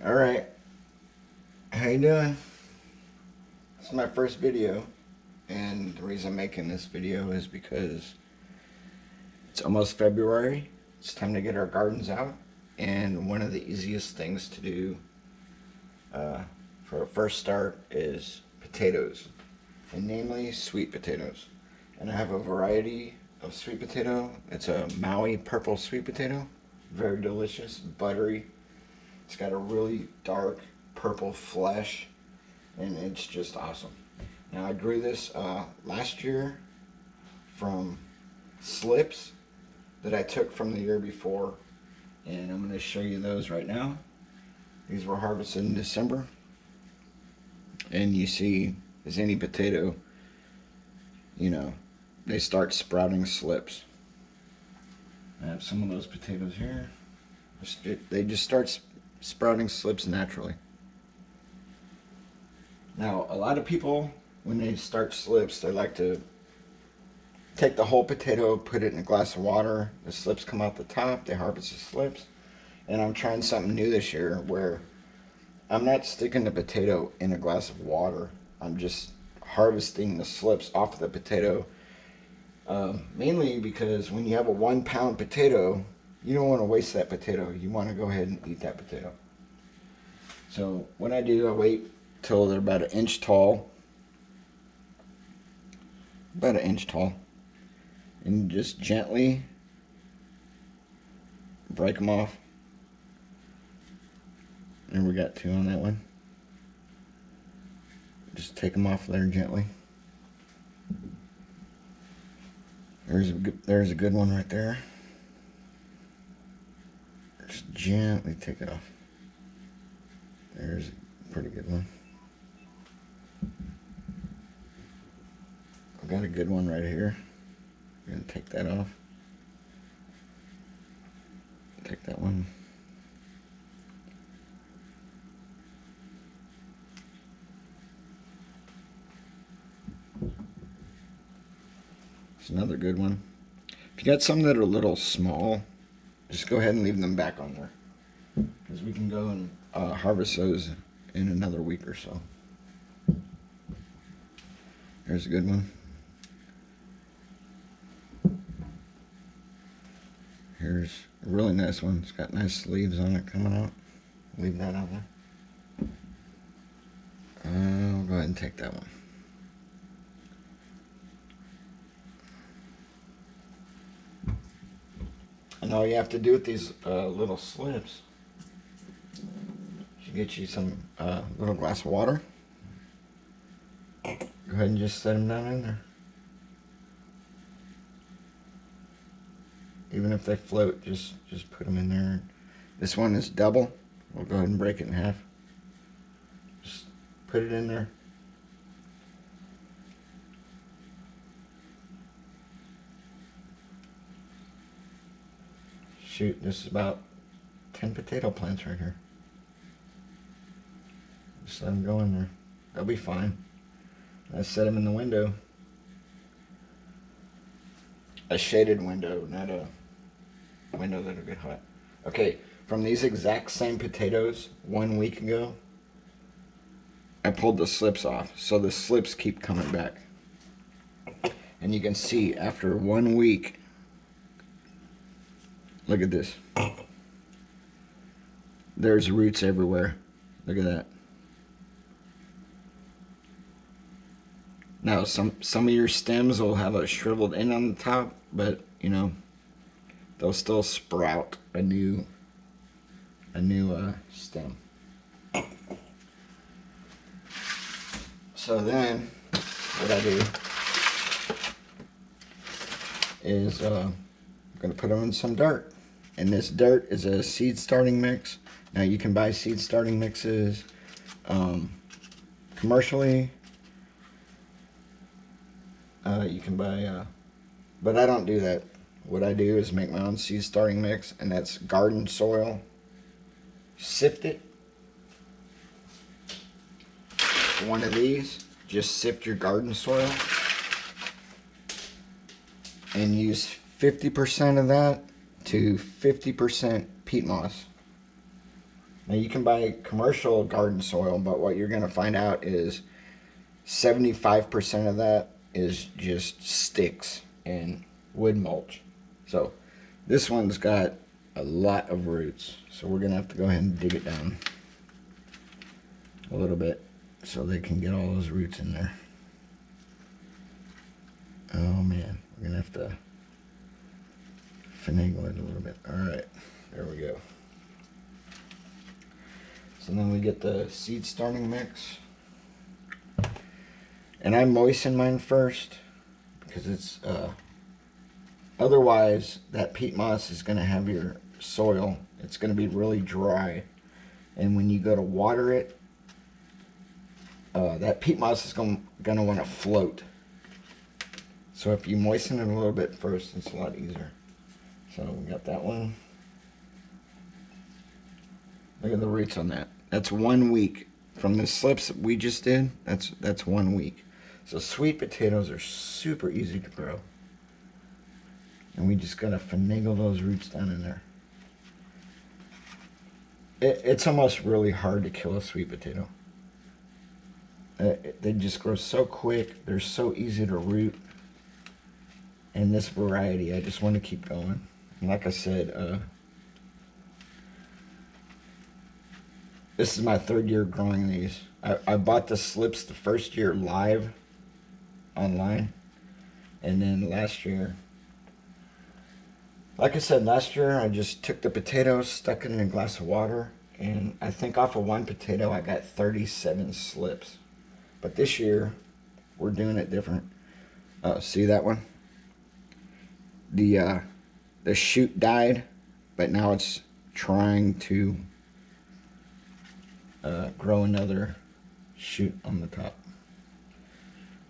Alright, how you doing? This is my first video, and the reason I'm making this video is because it's almost February. It's time to get our gardens out, and one of the easiest things to do for a first start is potatoes, and namely sweet potatoes. And I have a variety of sweet potato. It's a Maui purple sweet potato, very delicious, buttery. It's got a really dark purple flesh, and it's just awesome. Now I grew this last year from slips that I took from the year before, and I'm going to show you those right now. These were harvested in December, and you see, as any potato, you know, they start sprouting slips. I have some of those potatoes here. They just start sprouting slips naturally. Now, a lot of people, when they start slips, they like to take the whole potato, put it in a glass of water. The slips come out the top, they harvest the slips. And I'm trying something new this year where I'm not sticking the potato in a glass of water. I'm just harvesting the slips off of the potato. Mainly because when you have a 1 pound potato, you don't want to waste that potato. You want to go ahead and eat that potato. So what I do, I wait till they're about 1 inch tall. About 1 inch tall. And just gently break them off. And we got 2 on that one. Just take them off there gently. There's a good one right there. Just gently take it off. There's a pretty good one. I've got a good one right here. I'm gonna take that off. Take that one. It's another good one. If you got some that are a little small, just go ahead and leave them back on there, because we can go and harvest those in another week or so. There's a good one. Here's a really nice one. It's got nice leaves on it coming out. Leave that out there. I'll go ahead and take that one. And all you have to do with these little slips, you get you some little glass of water. Go ahead and just set them down in there. Even if they float, just put them in there. This one is double. We'll go ahead and break it in half. Just put it in there. Shoot, this is about 10 potato plants right here. Just let them go in there. They'll be fine. I set them in the window. A shaded window, not a window that'll get hot. Okay, from these exact same potatoes 1 week ago, I pulled the slips off, so the slips keep coming back. And you can see after 1 week, look at this. There's roots everywhere. Look at that. Now, some of your stems will have a shriveled end on the top, but you know, they'll still sprout a new stem. So then, what I do is I'm going to put them in some dirt. And this dirt is a seed starting mix. Now you can buy seed starting mixes commercially. You can buy, but I don't do that. What I do is make my own seed starting mix, and that's garden soil. Sift it. One of these, just sift your garden soil and use 50% of that to 50% peat moss. Now you can buy commercial garden soil, but what you're going to find out is 75% of that is just sticks and wood mulch. So this one's got a lot of roots, so we're going to have to go ahead and dig it down a little bit so they can get all those roots in there. Oh man, we're going to have to finagle it a little bit. All right, there we go. So then we get the seed starting mix. And I moisten mine first because it's, otherwise that peat moss is going to have your soil. It's going to be really dry. And when you go to water it, that peat moss is going to want to float. So if you moisten it a little bit first, it's a lot easier. So we got that one. Look at the roots on that. That's 1 week. From the slips that we just did, that's 1 week. So sweet potatoes are super easy to grow. And we just gotta finagle those roots down in there. It's almost really hard to kill a sweet potato. They just grow so quick. They're so easy to root. And this variety, I just want to keep going. And like I said, this is my 3rd year growing these. I bought the slips the first year live online. And then last year, like I said, last year I just took the potatoes, stuck it in a glass of water. And I think off of 1 potato I got 37 slips. But this year, we're doing it different. See that one? The shoot died, but now it's trying to grow another shoot on the top.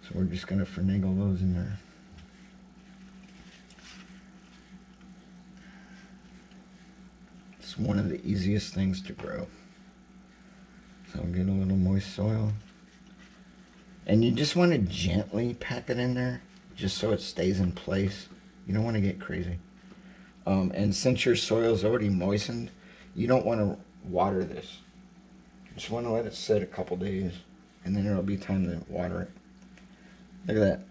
So we're just going to finagle those in there. It's one of the easiest things to grow. So I'll get a little moist soil. And you just want to gently pack it in there, just so it stays in place. You don't want to get crazy. And since your soil is already moistened, you don't want to water this. You just want to let it sit a couple days, and then it'll be time to water it. Look at that.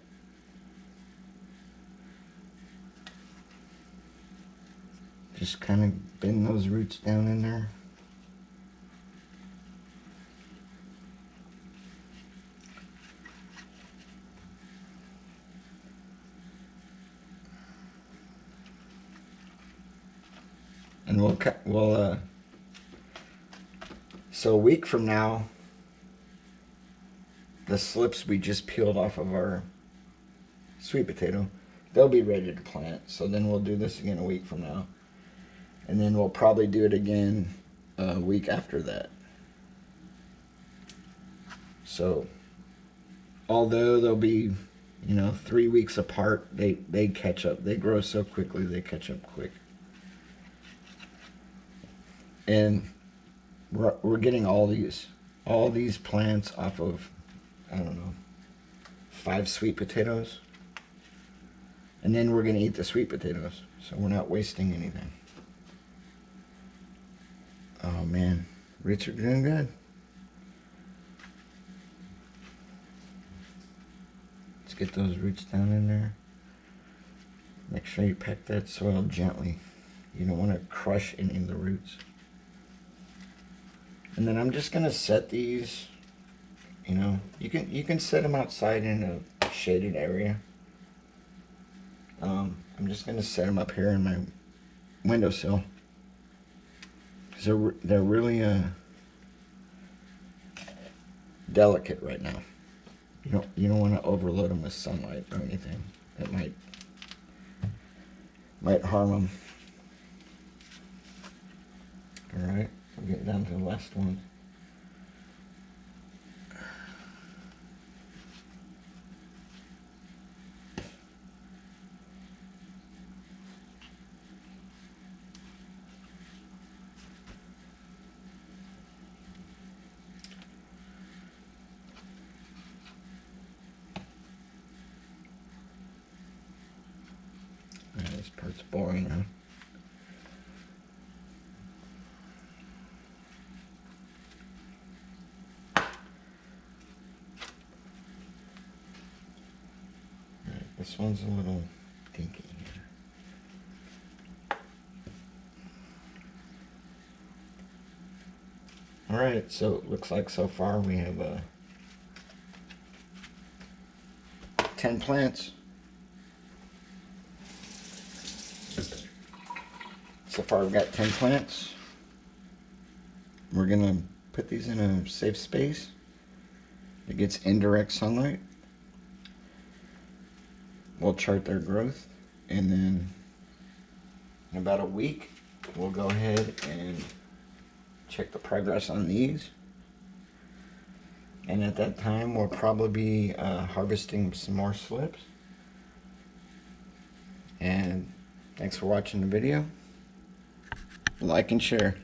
Just kind of bend those roots down in there. And so a week from now, the slips we just peeled off of our sweet potato, they'll be ready to plant. So then we'll do this again a week from now. And then we'll probably do it again a week after that. So although they'll be, 3 weeks apart, they catch up. They grow so quickly, they catch up quick. And we're getting all these plants off of, I don't know, 5 sweet potatoes. And then we're going to eat the sweet potatoes. So we're not wasting anything. Oh man, roots are doing good. Let's get those roots down in there. Make sure you pack that soil gently. You don't want to crush any of the roots. And then I'm just gonna set these, you can set them outside in a shaded area. I'm just gonna set them up here in my windowsill. Because they're really delicate right now. You don't want to overload them with sunlight or anything. It might harm them. All right. We're getting down to the last one. This part's boring, huh? This one's a little dinky. Alright, so it looks like so far we have 10 plants. So far we've got 10 plants. We're gonna put these in a safe space that gets indirect sunlight. We'll chart their growth, and then in about a week we'll go ahead and check the progress on these. And at that time we'll probably be harvesting some more slips. And thanks for watching the video. Like and share.